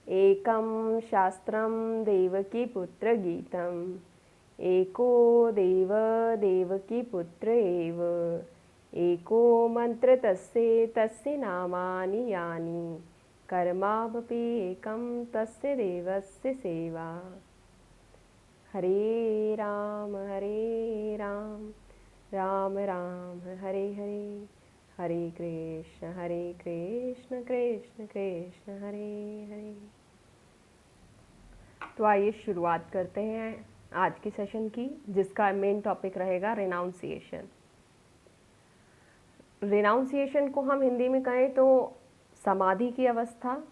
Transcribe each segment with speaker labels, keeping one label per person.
Speaker 1: एकं शास्त्रं देवकीपुत्रगीतम् एको देव देवकीपुत्र एव एको मन्त्र तस्य नामानि यानि कर्मावपि एकं तस्य देवस्य सेवा। हरे राम राम राम हरे हरे, हरे कृष्ण कृष्ण कृष्ण हरे हरे। तो आइए शुरुआत करते हैं आज की सेशन की, जिसका मेन टॉपिक रहेगा रिनाउंसिएशन। रिनाउंसिएशन को हम हिंदी में कहें तो समाधि की अवस्था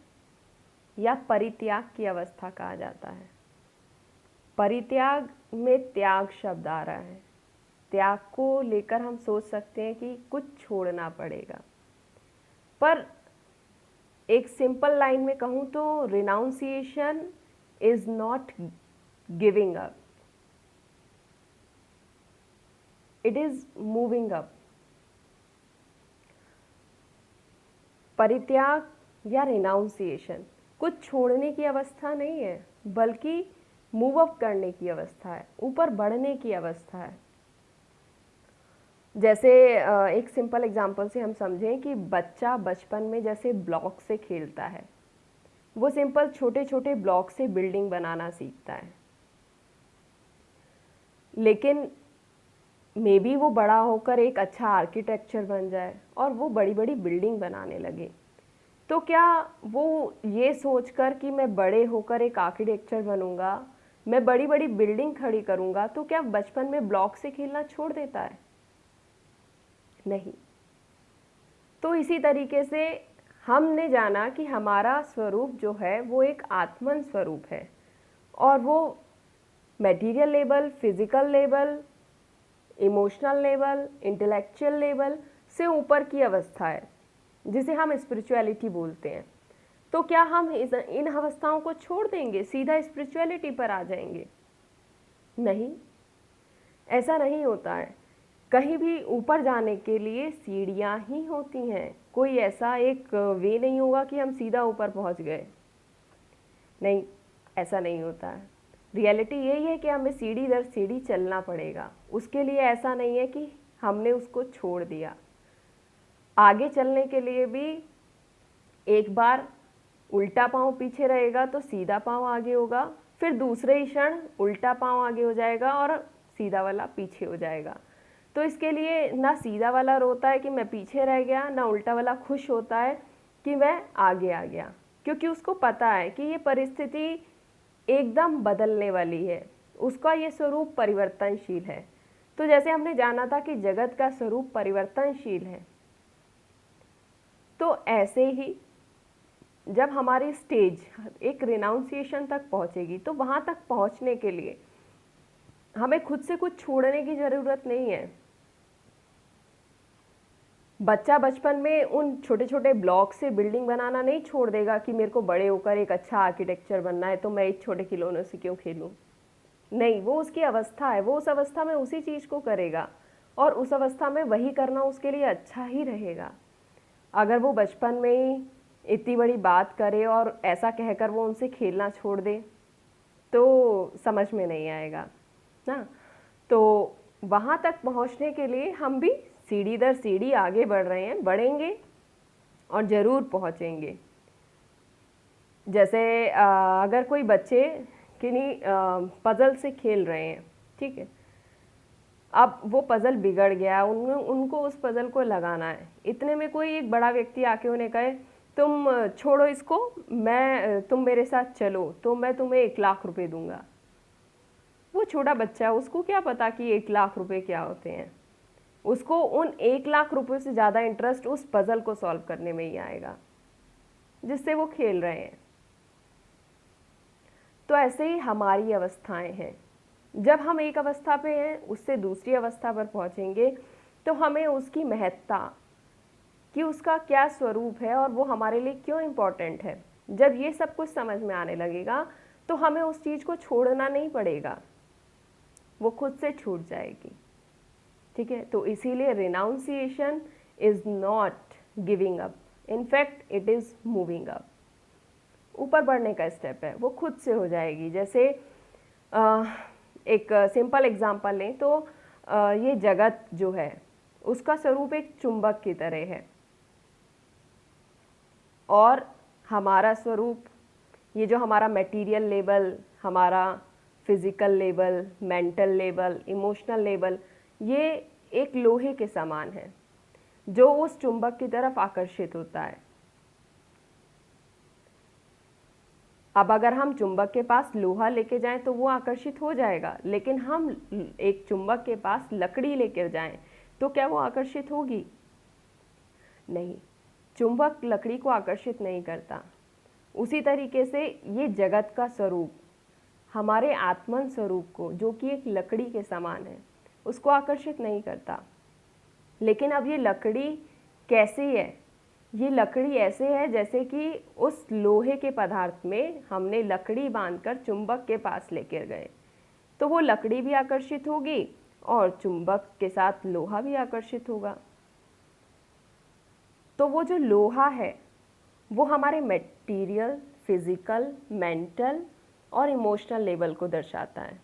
Speaker 1: या परित्याग की अवस्था कहा जाता है। परित्याग में त्याग शब्द आ रहा है। त्याग को लेकर हम सोच सकते हैं कि कुछ छोड़ना पड़ेगा, पर एक सिंपल लाइन में कहूँ तो renunciation is not giving up, it is moving up. परित्याग या रिनाउंसिएशन कुछ छोड़ने की अवस्था नहीं है, बल्कि मूव अप करने की अवस्था है, ऊपर बढ़ने की अवस्था है। जैसे एक सिंपल एग्जांपल से हम समझें कि बच्चा बचपन में जैसे ब्लॉक से खेलता है, वो सिंपल छोटे छोटे ब्लॉक से बिल्डिंग बनाना सीखता है, लेकिन मे बी वो बड़ा होकर एक अच्छा आर्किटेक्चर बन जाए और वो बड़ी बड़ी बिल्डिंग बनाने लगे। तो क्या वो ये सोचकर कि मैं बड़े होकर एक आर्किटेक्चर बनूंगा, मैं बड़ी बड़ी बिल्डिंग खड़ी करूंगा, तो क्या बचपन में ब्लॉक से खेलना छोड़ देता है? नहीं। तो इसी तरीके से हमने जाना कि हमारा स्वरूप जो है वो एक आत्मन स्वरूप है, और वो material level, physical level, emotional level, intellectual level से ऊपर की अवस्था है, जिसे हम स्पिरिचुअलिटी बोलते हैं। तो क्या हम इन अवस्थाओं को छोड़ देंगे, सीधा स्पिरिचुअलिटी पर आ जाएंगे? नहीं, ऐसा नहीं होता है। कहीं भी ऊपर जाने के लिए सीढ़ियाँ ही होती हैं, कोई ऐसा एक वे नहीं होगा कि हम सीधा ऊपर पहुंच गए। नहीं, ऐसा नहीं होता है। रियलिटी यही है कि हमें सीढ़ी दर सीढ़ी चलना पड़ेगा। उसके लिए ऐसा नहीं है कि हमने उसको छोड़ दिया। आगे चलने के लिए भी एक बार उल्टा पाँव पीछे रहेगा तो सीधा पाँव आगे होगा, फिर दूसरे ही क्षण उल्टा पाँव आगे हो जाएगा और सीधा वाला पीछे हो जाएगा। तो इसके लिए ना सीधा वाला रोता है कि मैं पीछे रह गया, ना उल्टा वाला खुश होता है कि मैं आगे आ गया, क्योंकि उसको पता है कि ये परिस्थिति एकदम बदलने वाली है, उसका ये स्वरूप परिवर्तनशील है। तो जैसे हमने जाना था कि जगत का स्वरूप परिवर्तनशील है, तो ऐसे ही जब हमारी स्टेज एक रिनाउंसिएशन तक पहुंचेगी, तो वहां तक पहुंचने के लिए हमें खुद से कुछ छोड़ने की जरूरत नहीं है। बच्चा बचपन में उन छोटे छोटे ब्लॉक से बिल्डिंग बनाना नहीं छोड़ देगा कि मेरे को बड़े होकर एक अच्छा आर्किटेक्चर बनना है, तो मैं इस छोटे खिलौनों से क्यों खेलूं। नहीं, वो उसकी अवस्था है, वो उस अवस्था में उसी चीज़ को करेगा, और उस अवस्था में वही करना उसके लिए अच्छा ही रहेगा। अगर वो बचपन में ही इतनी बड़ी बात करे और ऐसा कहकर वो उनसे खेलना छोड़ दे, तो समझ में नहीं आएगा ना। तो वहाँ तक पहुँचने के लिए हम भी सीढ़ी दर सीढ़ी आगे बढ़ रहे हैं, बढ़ेंगे और ज़रूर पहुँचेंगे। जैसे अगर कोई बच्चे किन्हीं पज़ल से खेल रहे हैं, ठीक है, अब वो पज़ल बिगड़ गया, उनको उस पज़ल को लगाना है। इतने में कोई एक बड़ा व्यक्ति आके उन्हें कहे तुम छोड़ो इसको, तुम मेरे साथ चलो तो मैं तुम्हें 1 लाख रुपए दूंगा। वो छोटा बच्चा, उसको क्या पता कि 1 लाख रुपए क्या होते हैं। उसको उन 1 लाख रुपए से ज़्यादा इंटरेस्ट उस पज़ल को सॉल्व करने में ही आएगा जिससे वो खेल रहे हैं। तो ऐसे ही हमारी अवस्थाएं हैं। जब हम एक अवस्था पे हैं, उससे दूसरी अवस्था पर पहुंचेंगे, तो हमें उसकी महत्ता, कि उसका क्या स्वरूप है और वो हमारे लिए क्यों इम्पोर्टेंट है, जब ये सब कुछ समझ में आने लगेगा, तो हमें उस चीज़ को छोड़ना नहीं पड़ेगा, वो खुद से छूट जाएगी। ठीक है, तो इसीलिए renunciation is not giving up, in fact it is moving up, ऊपर बढ़ने का स्टेप है, वो खुद से हो जाएगी। जैसे एक सिंपल एग्जांपल लें तो ये जगत जो है उसका स्वरूप एक चुंबक की तरह है, और हमारा स्वरूप, ये जो हमारा मटेरियल लेवल, हमारा physical level, mental level, emotional level, ये एक लोहे के समान है जो उस चुंबक की तरफ आकर्षित होता है। अब अगर हम चुंबक के पास लोहा लेके जाएं तो वो आकर्षित हो जाएगा, लेकिन हम एक चुंबक के पास लकड़ी लेकर जाएं तो क्या वो आकर्षित होगी? नहीं, चुंबक लकड़ी को आकर्षित नहीं करता। उसी तरीके से ये जगत का स्वरूप हमारे आत्मन स्वरूप को, जो कि एक लकड़ी के समान है, उसको आकर्षित नहीं करता। लेकिन अब ये लकड़ी कैसी है? ये लकड़ी ऐसे है जैसे कि उस लोहे के पदार्थ में हमने लकड़ी बांधकर चुंबक के पास लेकर गए, तो वो लकड़ी भी आकर्षित होगी और चुंबक के साथ लोहा भी आकर्षित होगा। तो वो जो लोहा है वो हमारे मटेरियल, फिजिकल, मेंटल और इमोशनल लेवल को दर्शाता है,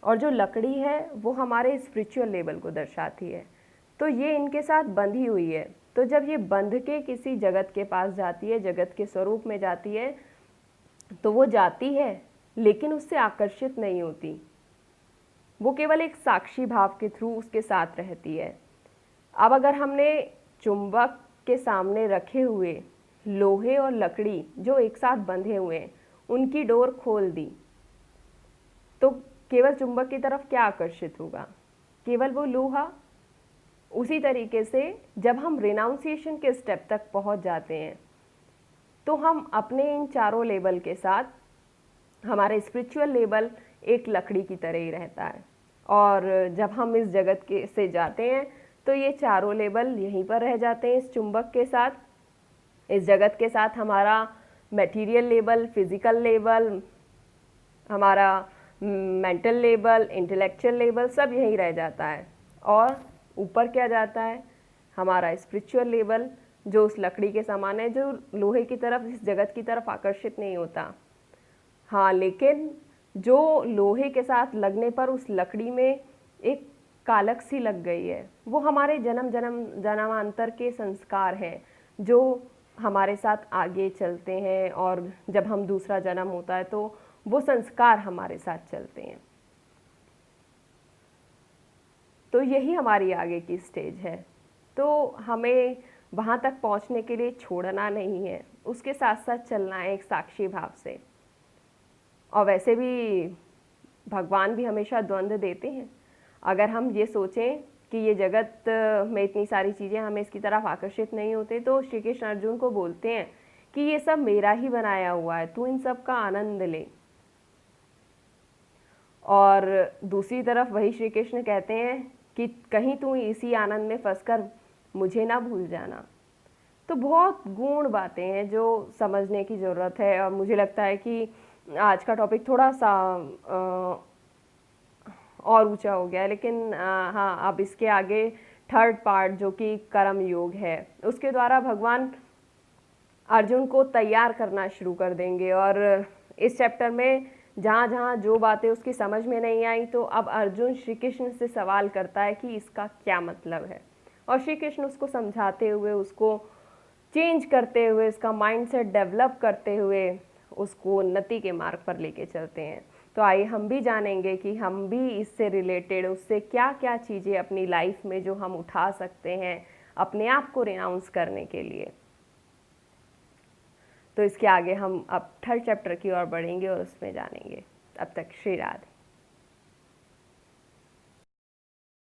Speaker 1: और जो लकड़ी है वो हमारे स्पिरिचुअल लेवल को दर्शाती है। तो ये इनके साथ बंधी हुई है। तो जब ये बंध के किसी जगत के पास जाती है, जगत के स्वरूप में जाती है, तो वो जाती है लेकिन उससे आकर्षित नहीं होती, वो केवल एक साक्षी भाव के थ्रू उसके साथ रहती है। अब अगर हमने चुंबक के सामने रखे हुए लोहे और लकड़ी जो एक साथ बंधे हुए हैं, उनकी डोर खोल दी, तो केवल चुंबक की तरफ क्या आकर्षित होगा? केवल वो लोहा। उसी तरीके से जब हम रिनाउंसिएशन के स्टेप तक पहुंच जाते हैं तो हम अपने इन चारों लेवल के साथ, हमारे स्पिरिचुअल लेवल एक लकड़ी की तरह ही रहता है, और जब हम इस जगत के से जाते हैं तो ये चारों लेवल यहीं पर रह जाते हैं इस चुंबक के साथ। इस जगत के साथ हमारा मटेरियल लेवल, फिजिकल लेवल, हमारा मेंटल लेवल, इंटेलेक्चुअल लेवल सब यहीं रह जाता है, और ऊपर क्या जाता है? हमारा स्पिरिचुअल लेवल जो उस लकड़ी के समान है, जो लोहे की तरफ, इस जगत की तरफ आकर्षित नहीं होता। हाँ, लेकिन जो लोहे के साथ लगने पर उस लकड़ी में एक कालक सी लग गई है, वो हमारे जन्मांतर के संस्कार हैं जो हमारे साथ आगे चलते हैं, और जब हम दूसरा जन्म होता है तो वो संस्कार हमारे साथ चलते हैं। तो यही हमारी आगे की स्टेज है। तो हमें वहाँ तक पहुँचने के लिए छोड़ना नहीं है, उसके साथ साथ चलना है एक साक्षी भाव से। और वैसे भी भगवान भी हमेशा द्वंद्व देते हैं। अगर हम ये सोचें कि ये जगत में इतनी सारी चीज़ें हमें इसकी तरफ आकर्षित नहीं होते, तो श्री कृष्ण अर्जुन को बोलते हैं कि ये सब मेरा ही बनाया हुआ है, तू इन सब का आनंद ले। और दूसरी तरफ वही श्री कृष्ण कहते हैं कि कहीं तू इसी आनंद में फंसकर मुझे ना भूल जाना। तो बहुत गूढ़ बातें हैं जो समझने की ज़रूरत है, और मुझे लगता है कि आज का टॉपिक थोड़ा सा और ऊंचा हो गया है, लेकिन हाँ, अब इसके आगे थर्ड पार्ट जो कि कर्म योग है, उसके द्वारा भगवान अर्जुन को तैयार करना शुरू कर देंगे। और इस चैप्टर में जहाँ जहाँ जो बातें उसकी समझ में नहीं आई, तो अब अर्जुन श्री कृष्ण से सवाल करता है कि इसका क्या मतलब है, और श्री कृष्ण उसको समझाते हुए, उसको चेंज करते हुए, इसका माइंडसेट डेवलप करते हुए उसको उन्नति के मार्ग पर लेके चलते हैं। तो आइए हम भी जानेंगे कि हम भी इससे रिलेटेड, उससे क्या क्या चीज़ें अपनी लाइफ में जो हम उठा सकते हैं अपने आप को रिनाउंस करने के लिए। तो इसके आगे हम अब थर्ड चैप्टर की ओर बढ़ेंगे और उसमें जानेंगे। अब तक श्री राधे।